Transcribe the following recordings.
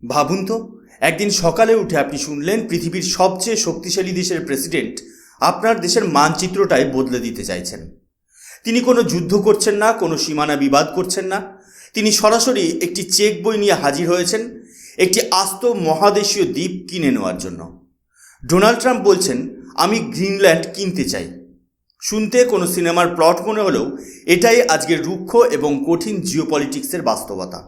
ভাবুন তো, একদিন সকালে উঠে আপনি শুনলেন পৃথিবীর সবচেয়ে শক্তিশালী দেশের প্রেসিডেন্ট আপনার দেশের মানচিত্রটাই বদলে দিতে চাইছেন। তিনি কোনো যুদ্ধ করছেন না, কোনো সীমানা বিবাদ করছেন না। তিনি সরাসরি একটি চেক বই নিয়ে হাজির হয়েছেন একটি আস্ত মহাদেশীয় দ্বীপ কিনে নেওয়ার জন্য। ডোনাল্ড ট্রাম্প বলছেন, আমি গ্রিনল্যান্ড কিনতে চাই। শুনতে কোনো সিনেমার প্লট মনে হলেও এটাই আজকের রুক্ষ এবং কঠিন জিওপলিটিক্সের বাস্তবতা।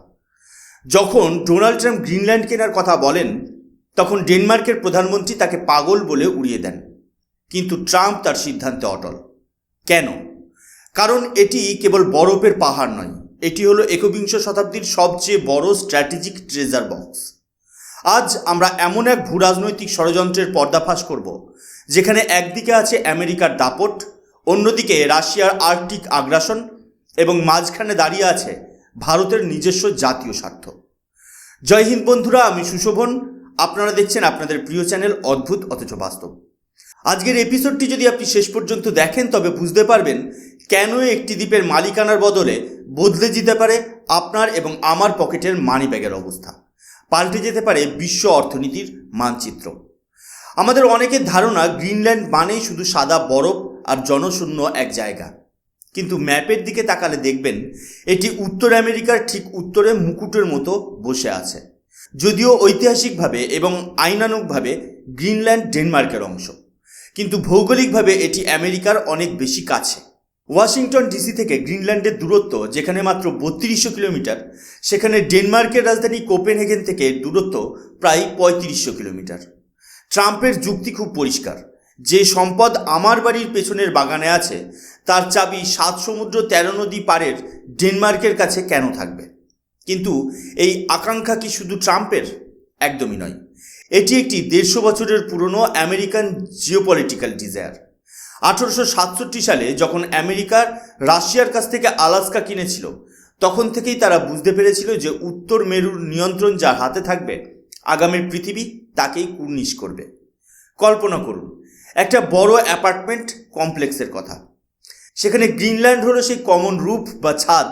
যখন ডোনাল্ড ট্রাম্প গ্রিনল্যান্ড কেনার কথা বলেন, তখন ডেনমার্কের প্রধানমন্ত্রী তাকে পাগল বলে উড়িয়ে দেন। কিন্তু ট্রাম্প তার সিদ্ধান্তে অটল। কেন? কারণ এটি কেবল বরফের পাহাড় নয়, এটি হলো একবিংশ শতাব্দীর সবচেয়ে বড় স্ট্র্যাটেজিক ট্রেজার বক্স। আজ আমরা এমন এক ভূরাজনৈতিক ষড়যন্ত্রের পর্দাফাশ করব, যেখানে একদিকে আছে আমেরিকার দাপট, অন্যদিকে রাশিয়ার আর্কটিক আগ্রাসন, এবং মাঝখানে দাঁড়িয়ে আছে ভারতের নিজস্ব জাতীয় স্বার্থ। জয় হিন্দ বন্ধুরা, আমি সুশোভন। আপনারা দেখছেন আপনাদের প্রিয় চ্যানেল অদ্ভুত অথচ বাস্তব। আজকের এপিসোডটি যদি আপনি শেষ পর্যন্ত দেখেন, তবে বুঝতে পারবেন কেন একটি দ্বীপের মালিকানার বদলে বদলে যেতে পারে আপনার এবং আমার পকেটের মানি ব্যাগের অবস্থা, পাল্টে যেতে পারে বিশ্ব অর্থনীতির মানচিত্র। আমাদের অনেকের ধারণা গ্রিনল্যান্ড মানেই শুধু সাদা বরফ আর জনশূন্য এক জায়গা, কিন্তু ম্যাপের দিকে তাকালে দেখবেন এটি উত্তর আমেরিকার ঠিক উত্তরে মুকুটের মতো বসে আছে। যদিও ঐতিহাসিকভাবে এবং আইনানুগভাবে গ্রিনল্যান্ড ডেনমার্কের অংশ, কিন্তু ভৌগোলিকভাবে এটি আমেরিকার অনেক বেশি কাছে। ওয়াশিংটন ডিসি থেকে গ্রিনল্যান্ডের দূরত্ব যেখানে মাত্র 3200 কিলোমিটার, সেখানে ডেনমার্কের রাজধানী কোপেনহেগেন থেকে দূরত্ব প্রায় 3500 কিলোমিটার। ট্রাম্পের যুক্তি খুব পরিষ্কার, যে সম্পদ আমার বাড়ির পেছনের বাগানে আছে তার চাবি 7 সমুদ্র 13 নদী পারের ডেনমার্কের কাছে কেন থাকবে? কিন্তু এই আকাঙ্ক্ষা কি শুধু ট্রাম্পের? একদমই নয়। এটি একটি 150 বছরের পুরনো আমেরিকান জিওপলিটিক্যাল ডিজায়ার। 1867 সালে যখন আমেরিকা রাশিয়ার কাছ থেকে আলাস্কা কিনেছিল, তখন থেকেই তারা বুঝতে পেরেছিল যে উত্তর মেরুর নিয়ন্ত্রণ যার হাতে থাকবে, আগামীর পৃথিবী তাকেই কুর্নিশ করবে। কল্পনা করুন একটা বড় অ্যাপার্টমেন্ট কমপ্লেক্সের কথা। সেখানে গ্রিনল্যান্ড হলো সেই কমন রুফ বা ছাদ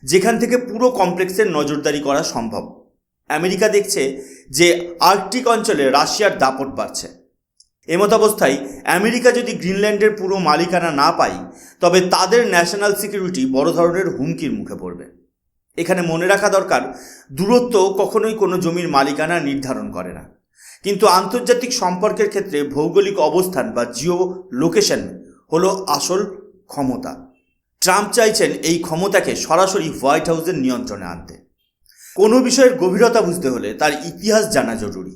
যেখান থেকে পুরো কমপ্লেক্সের নজরদারি করা সম্ভব। আমেরিকা দেখছে যে আর্কটিক অঞ্চলে রাশিয়ার দাপট বাড়ছে। এমতাবস্থায় আমেরিকা যদি গ্রিনল্যান্ডের পুরো মালিকানা না পায়, তবে তাদের ন্যাশনাল সিকিউরিটি বড় ধরনের হুমকির মুখে পড়বে। এখানে মনে রাখা দরকার, দূরত্ব কখনোই কোনো জমির মালিকানা নির্ধারণ করে না, কিন্তু আন্তর্জাতিক সম্পর্কের ক্ষেত্রে ভৌগোলিক অবস্থান বা জিও লোকেশন হলো আসল ক্ষমতা। ট্রাম্প চাইছেন এই ক্ষমতাকে সরাসরি হোয়াইট হাউসের নিয়ন্ত্রণে আনতে। কোনো বিষয়ের গভীরতা বুঝতে হলে তার ইতিহাস জানা জরুরি।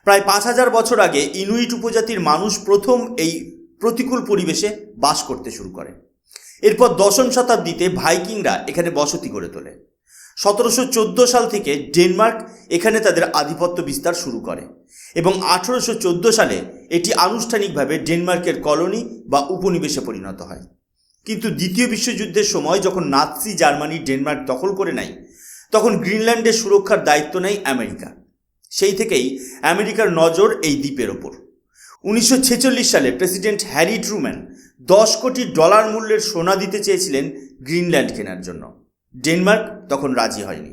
প্রায় 5000 বছর আগে ইনুইট উপজাতির মানুষ প্রথম এই প্রতিকূল পরিবেশে বাস করতে শুরু করে। এরপর 10ম শতাব্দীতে ভাইকিংরা এখানে বসতি গড়ে তোলে। 1714 সাল থেকে ডেনমার্ক এখানে তাদের আধিপত্য বিস্তার শুরু করে এবং 1814 সালে এটি আনুষ্ঠানিকভাবে ডেনমার্কের কলোনি বা উপনিবেশে পরিণত হয়। কিন্তু দ্বিতীয় বিশ্বযুদ্ধের সময় যখন নাৎসি জার্মানি ডেনমার্ক দখল করে নেয়, তখন গ্রিনল্যান্ডের সুরক্ষার দায়িত্ব নেয় আমেরিকা। সেই থেকেই আমেরিকার নজর এই দ্বীপের ওপর। 1946 সালে প্রেসিডেন্ট হ্যারি ট্রুম্যান $10 কোটি মূল্যের সোনা দিতে চেয়েছিলেন গ্রিনল্যান্ড কেনার জন্য। ডেনমার্ক তখন রাজি হয়নি।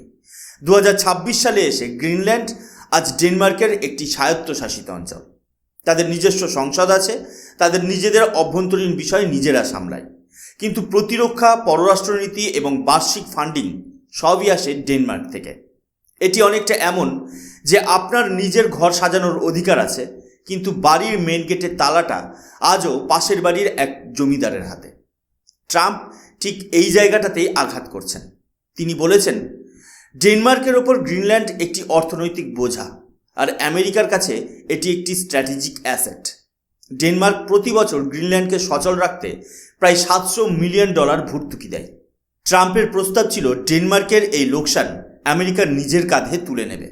2026 সালে এসে গ্রিনল্যান্ড আজ ডেনমার্কের একটি স্বায়ত্তশাসিত অঞ্চল। তাদের নিজস্ব সংসদ আছে, তাদের নিজেদের অভ্যন্তরীণ বিষয় নিজেরা সামলায়, কিন্তু প্রতিরক্ষা, পররাষ্ট্রনীতি এবং বার্ষিক ফান্ডিং সবই আসে ডেনমার্ক থেকে। এটি অনেকটা এমন যে আপনার নিজের ঘর সাজানোর অধিকার আছে, কিন্তু বাড়ির মেন গেটের তালাটা আজও পাশের বাড়ির এক জমিদারের হাতে। ট্রাম্প ঠিক এই জায়গাটাতেই আঘাত করছেন। তিনি বলেছেন, ডেনমার্কের ওপর গ্রিনল্যান্ড একটি অর্থনৈতিক বোঝা, আর আমেরিকার কাছে এটি একটি স্ট্র্যাটেজিক অ্যাসেট। ডেনমার্ক প্রতি বছর গ্রিনল্যান্ডকে সচল রাখতে প্রায় $700 মিলিয়ন ভর্তুকি দেয়। ট্রাম্পের প্রস্তাব ছিল ডেনমার্কের এই লোকসান আমেরিকার নিজের কাঁধে তুলে নেবে।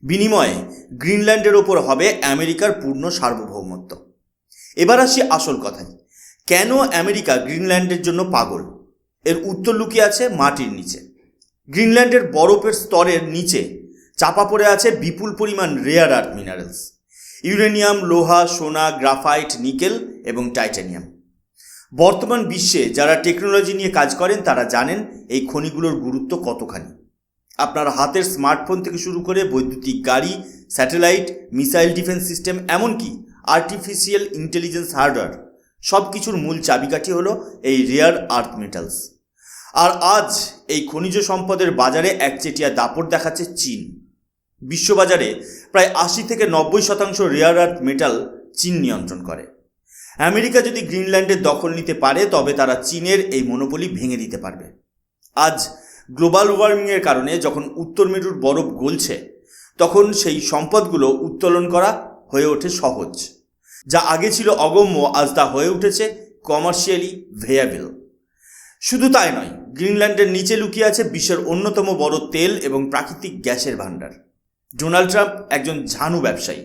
বিনিময়ে গ্রিনল্যান্ডের ওপর হবে আমেরিকার পূর্ণ সার্বভৌমত্ব। এবার আসি আসল কথায়। কেন আমেরিকা গ্রিনল্যান্ডের জন্য পাগল? এর উত্তর লুকিয়ে আছে মাটির নিচে। গ্রিনল্যান্ডের বরফের স্তরের নিচে চাপা পড়ে আছে বিপুল পরিমাণ রেয়ার আর্থ মিনারেলস, ইউরেনিয়াম, লোহা, সোনা, গ্রাফাইট, নিকেল এবং টাইটানিয়াম। বর্তমান বিশ্বে যারা টেকনোলজি নিয়ে কাজ করেন তারা জানেন এই খনিগুলোর গুরুত্ব কতখানি। আপনার হাতের স্মার্টফোন থেকে শুরু করে বৈদ্যুতিক গাড়ি, স্যাটেলাইট, মিসাইল ডিফেন্স সিস্টেম, এমনকি আর্টিফিশিয়াল ইন্টেলিজেন্স হার্ডওয়্যার, সব কিছুর মূল চাবিকাঠি হলো এই রেয়ার আর্থ মেটালস। আর আজ এই খনিজ সম্পদের বাজারে একচেটিয়া দাপট দেখাচ্ছে চীন। বিশ্ববাজারে প্রায় 80 থেকে 90% রেয়ার আর্থ মেটাল চীন নিয়ন্ত্রণ করে। আমেরিকা যদি গ্রিনল্যান্ডের দখল নিতে পারে তবে তারা চীনের এই মনোপলি ভেঙে দিতে পারবে। আজ গ্লোবাল ওয়ার্মিংয়ের কারণে যখন উত্তর মেরুর বরফ গলছে, তখন সেই সম্পদগুলো উত্তোলন করা হয়ে ওঠে সহজ। যা আগে ছিল অগম্য, আজ তা হয়ে উঠেছে কমার্শিয়ালি ভেয়াবেল। শুধু তাই নয়, গ্রিনল্যান্ডের নিচে লুকিয়ে আছে বিশ্বের অন্যতম বড় তেল এবং প্রাকৃতিক গ্যাসের ভাণ্ডার। ডোনাল্ড ট্রাম্প একজন ঝানু ব্যবসায়ী।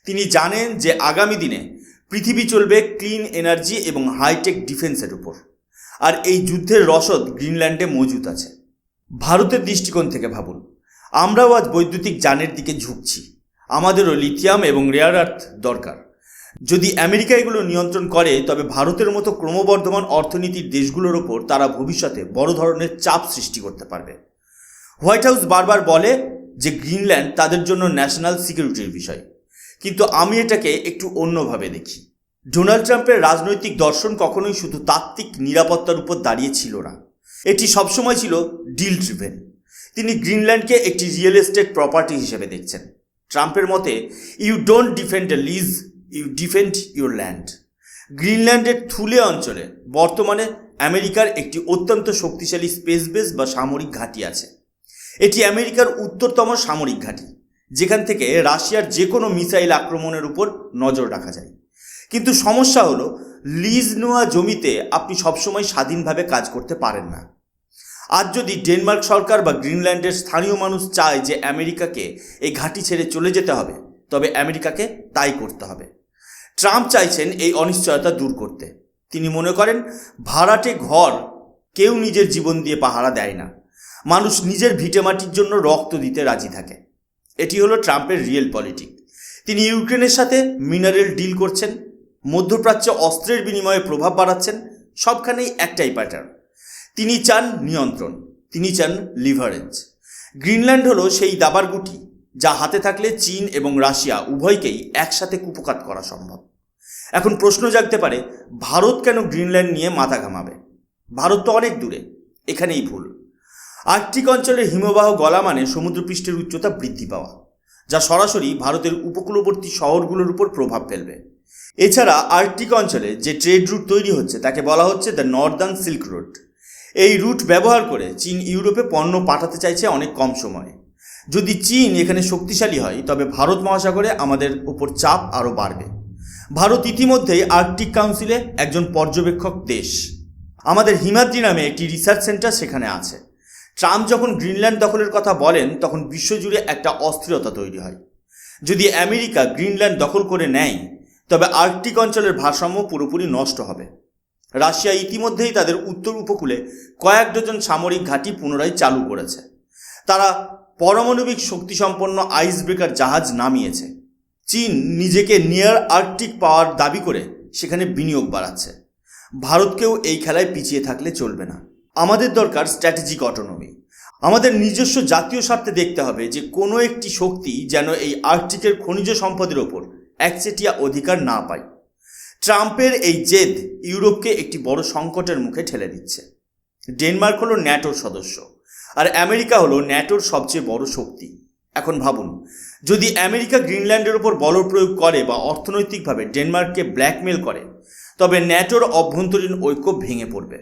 তিনি জানেন যে আগামী দিনে পৃথিবী চলবে ক্লিন এনার্জি এবং হাইটেক ডিফেন্সের উপর, আর এই যুদ্ধের রসদ গ্রিনল্যান্ডে মজুত আছে। ভারতের দৃষ্টিকোণ থেকে ভাবুন, আমরাও আজ বৈদ্যুতিক যানের দিকে ঝুঁকছি। আমাদেরও লিথিয়াম এবং রেয়ার আর্থ দরকার। যদি আমেরিকা এগুলো নিয়ন্ত্রণ করে তবে ভারতের মতো ক্রমবর্ধমান অর্থনীতির দেশগুলোর ওপর তারা ভবিষ্যতে বড় ধরনের চাপ সৃষ্টি করতে পারবে। হোয়াইট হাউস বারবার বলে যে গ্রিনল্যান্ড তাদের জন্য ন্যাশনাল সিকিউরিটির বিষয়, কিন্তু আমি এটাকে একটু অন্যভাবে দেখি। ডোনাল্ড ট্রাম্পের রাজনৈতিক দর্শন কখনোই শুধু তাত্ত্বিক নিরাপত্তার উপর দাঁড়িয়ে ছিল না, এটি সবসময় ছিল ডিল ড্রিভেন। তিনি গ্রিনল্যান্ডকে একটি রিয়েল এস্টেট প্রপার্টি হিসেবে দেখছেন। ট্রাম্পের মতে, you don't defend a lease, you defend your land. গ্রিনল্যান্ডের থুলে অঞ্চলে বর্তমানে আমেরিকার একটি অত্যন্ত শক্তিশালী স্পেস বেস বা সামরিক ঘাঁটি আছে। এটি আমেরিকার উত্তরতম সামরিক ঘাঁটি, যেখান থেকে রাশিয়ার যে কোনো মিসাইল আক্রমণের উপর নজর রাখা যায়। কিন্তু সমস্যা হলো, লিজ নেওয়া জমিতে আপনি সবসময় স্বাধীনভাবে কাজ করতে পারেন না। আজ যদি ডেনমার্ক সরকার বা গ্রিনল্যান্ডের স্থানীয় মানুষ চায় যে আমেরিকাকে এই ঘাঁটি ছেড়ে চলে যেতে হবে, তবে আমেরিকাকে তাই করতে হবে। ট্রাম্প চাইছেন এই অনিশ্চয়তা দূর করতে। তিনি মনে করেন ভাড়াটে ঘর কেউ নিজের জীবন দিয়ে পাহারা দেয় না, মানুষ নিজের ভিটেমাটির জন্য রক্ত দিতে রাজি থাকে। এটি হলো ট্রাম্পের রিয়েল পলিটিক। তিনি ইউক্রেনের সাথে মিনারেল ডিল করছেন, মধ্যপ্রাচ্যে অস্ত্রের বিনিময়ে প্রভাব বাড়াচ্ছেন। সবখানেই একটাই প্যাটার্ন, তিনি চান নিয়ন্ত্রণ, তিনি চান লিভারেজ। গ্রিনল্যান্ড হলো সেই দাবার গুটি যা হাতে থাকলে চীন এবং রাশিয়া উভয়কেই একসাথে কুপকাত করা সম্ভব। এখন প্রশ্ন জাগতে পারে, ভারত কেন গ্রিনল্যান্ড নিয়ে মাথা ঘামাবে? ভারত তো অনেক দূরে। এখানেই ভুল। আর্কটিক অঞ্চলের হিমবাহ গলা মানে সমুদ্রপৃষ্ঠের উচ্চতা বৃদ্ধি পাওয়া, যা সরাসরি ভারতের উপকূলবর্তী শহরগুলোর উপর প্রভাব ফেলবে। এছাড়া আর্কটিক অঞ্চলে যে ট্রেড রুট তৈরি হচ্ছে তাকে বলা হচ্ছে দ্য নর্দার্ন সিল্ক রুট। এই রুট ব্যবহার করে চীন ইউরোপে পণ্য পাঠাতে চাইছে অনেক কম সময়ে। যদি চীন এখানে শক্তিশালী হয় তবে ভারত মহাসাগরে আমাদের উপর চাপ আরও বাড়বে। ভারত ইতিমধ্যেই আর্কটিক কাউন্সিলে একজন পর্যবেক্ষক দেশ। আমাদের হিমাদ্রি নামে একটি রিসার্চ সেন্টার সেখানে আছে। ট্রাম্প যখন গ্রিনল্যান্ড দখলের কথা বলেন তখন বিশ্বজুড়ে একটা অস্থিরতা তৈরি হয়। যদি আমেরিকা গ্রিনল্যান্ড দখল করে নেয় তবে আর্কটিক অঞ্চলের ভারসাম্য পুরোপুরি নষ্ট হবে। রাশিয়া ইতিমধ্যেই তাদের উত্তর উপকূলে কয়েক ডজন সামরিক ঘাঁটি পুনরায় চালু করেছে। তারা পারমাণবিক শক্তিসম্পন্ন আইস ব্রেকার জাহাজ নামিয়েছে। চীন নিজেকে নিয়ার আর্কটিক পাওয়ার দাবি করে সেখানে বিনিয়োগ বাড়াচ্ছে। ভারতকেও এই খেলায় পিছিয়ে থাকলে চলবে না। আমাদের দরকার স্ট্র্যাটেজিক অটোনমি। আমাদের নিজস্ব জাতীয় স্বার্থে দেখতে হবে যে কোনো একটি শক্তি যেন এই আর্কটিকের খনিজ সম্পদের ওপর একচেটিয়া অধিকার না পায়। ট্রাম্পের এই জেদ ইউরোপকে একটি বড় সংকটের মুখে ঠেলে দিচ্ছে। ডেনমার্ক হলো ন্যাটোর সদস্য, আর আমেরিকা হলো ন্যাটোর সবচেয়ে বড় শক্তি। এখন ভাবুন, যদি আমেরিকা গ্রিনল্যান্ডের ওপর বল প্রয়োগ করে বা অর্থনৈতিকভাবে ডেনমার্ককে ব্ল্যাকমেল করে, তবে ন্যাটোর অভ্যন্তরীণ ঐক্য ভেঙে পড়বে।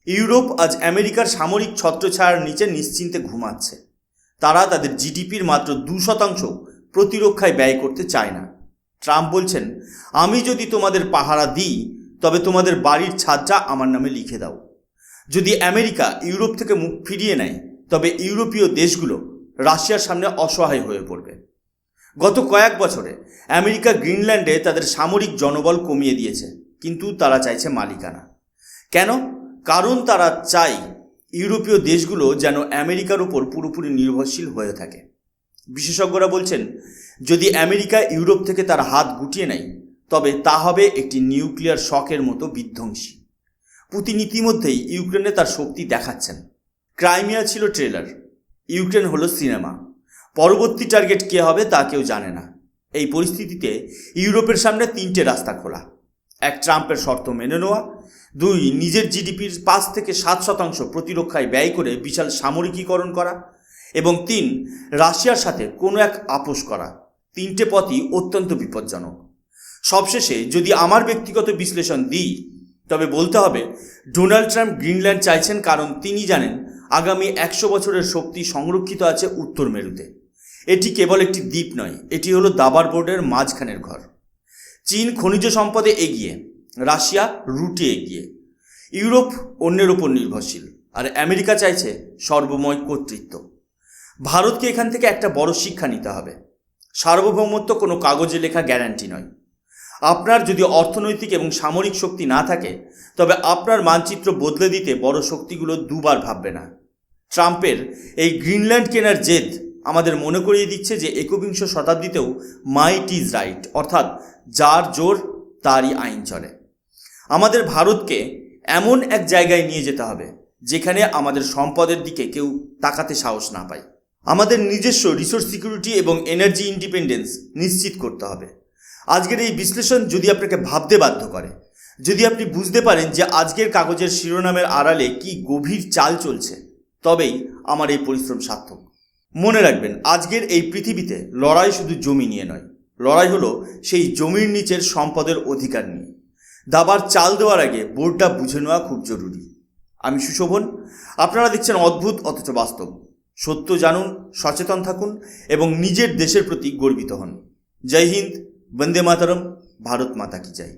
ইউরোপ আজ আমেরিকার সামরিক ছত্রছায়ার নিচে নিশ্চিন্তে ঘুমাচ্ছে। তারা তাদের জিডিপির মাত্র 2% প্রতিরক্ষায় ব্যয় করতে চায় না। ট্রাম্প বলছেন, আমি যদি তোমাদের পাহারা দিই তবে তোমাদের বাড়ির ছাদটা আমার নামে লিখে দাও। যদি আমেরিকা ইউরোপ থেকে মুখ ফিরিয়ে নেয় তবে ইউরোপীয় দেশগুলো রাশিয়ার সামনে অসহায় হয়ে পড়বে। গত কয়েক বছরে আমেরিকা গ্রিনল্যান্ডে তাদের সামরিক জনবল কমিয়ে দিয়েছে, কিন্তু তারা চাইছে মালিকানা। কেন? কারণ তারা চায় ইউরোপীয় দেশগুলো যেন আমেরিকার উপর পুরোপুরি নির্ভরশীল হয়ে থাকে। বিশেষজ্ঞরা বলছেন, যদি আমেরিকা ইউরোপ থেকে তার হাত গুটিয়ে নেয় তবে তা হবে একটি নিউক্লিয়ার শকের মতো বিধ্বংসী। পুতিন ইতিমধ্যেই ইউক্রেনে তার শক্তি দেখাচ্ছেন। ক্রাইমিয়া ছিল ট্রেলার, ইউক্রেন হলো সিনেমা। পরবর্তী টার্গেট কে হবে তা কেউ জানে না। এই পরিস্থিতিতে ইউরোপের সামনে তিনটে রাস্তা খোলা। এক, ট্রাম্পের শর্ত মেনে নেওয়া। দুই, নিজের জিডিপির 5-7% প্রতিরক্ষায় ব্যয় করে বিশাল সামরিকীকরণ করা। এবং তিন, রাশিয়ার সাথে কোনো এক আপোষ করা। তিনটে পথই অত্যন্ত বিপজ্জনক। সবশেষে যদি আমার ব্যক্তিগত বিশ্লেষণ দিই, তবে বলতে হবে ডোনাল্ড ট্রাম্প গ্রিনল্যান্ড চাইছেন কারণ তিনি জানেন আগামী 100 বছরের শক্তি সংরক্ষিত আছে উত্তর মেরুতে। এটি কেবল একটি দ্বীপ নয়, এটি হলো দাবার বোর্ডের মাঝখানের ঘর। চীন খনিজ সম্পদে এগিয়ে, রাশিয়া রুটে এগিয়ে, ইউরোপ অন্যের ওপর নির্ভরশীল, আর আমেরিকা চাইছে সর্বময় কর্তৃত্ব। ভারতকে এখান থেকে একটা বড় শিক্ষা নিতে হবে। সার্বভৌমত্ব কোনো কাগজে লেখা গ্যারান্টি নয়। আপনার যদি অর্থনৈতিক এবং সামরিক শক্তি না থাকে, তবে আপনার মানচিত্র বদলে দিতে বড় শক্তিগুলো দুবার ভাববে না। ট্রাম্পের এই গ্রিনল্যান্ড কেনার জেদ আমাদের মনে করিয়ে দিচ্ছে যে 21 শতাব্দীতেও মাইট ইজ রাইট, অর্থাৎ যার জোর তারই আইন চলে। আমাদের ভারতকে এমন এক জায়গায় নিয়ে যেতে হবে যেখানে আমাদের সম্পদের দিকে কেউ তাকাতে সাহস না পায়। আমাদের নিজস্ব রিসোর্স সিকিউরিটি এবং এনার্জি ইন্ডিপেন্ডেন্স নিশ্চিত করতে হবে। আজকের এই বিশ্লেষণ যদি আপনাকে ভাবতে বাধ্য করে, যদি আপনি বুঝতে পারেন যে আজকের কাগজের শিরোনামের আড়ালে কি গভীর চাল চলছে, তবেই আমার এই পরিশ্রম সার্থক। মনে রাখবেন, আজকের এই পৃথিবীতে লড়াই শুধু জমি নিয়ে নয়, লড়াই হলো সেই জমির নিচের সম্পদের অধিকার নিয়ে। দাবার চাল দেওয়ার আগে বোর্ডটা বুঝে নেওয়া খুব জরুরি। আমি সুশোভন, আপনারা দেখছেন অদ্ভুত অথচ বাস্তব। সত্য জানুন, সচেতন থাকুন এবং নিজের দেশের প্রতি গর্বিত হন। জয় হিন্দ, বন্দে মাতরম, ভারত মাতা কি জয়।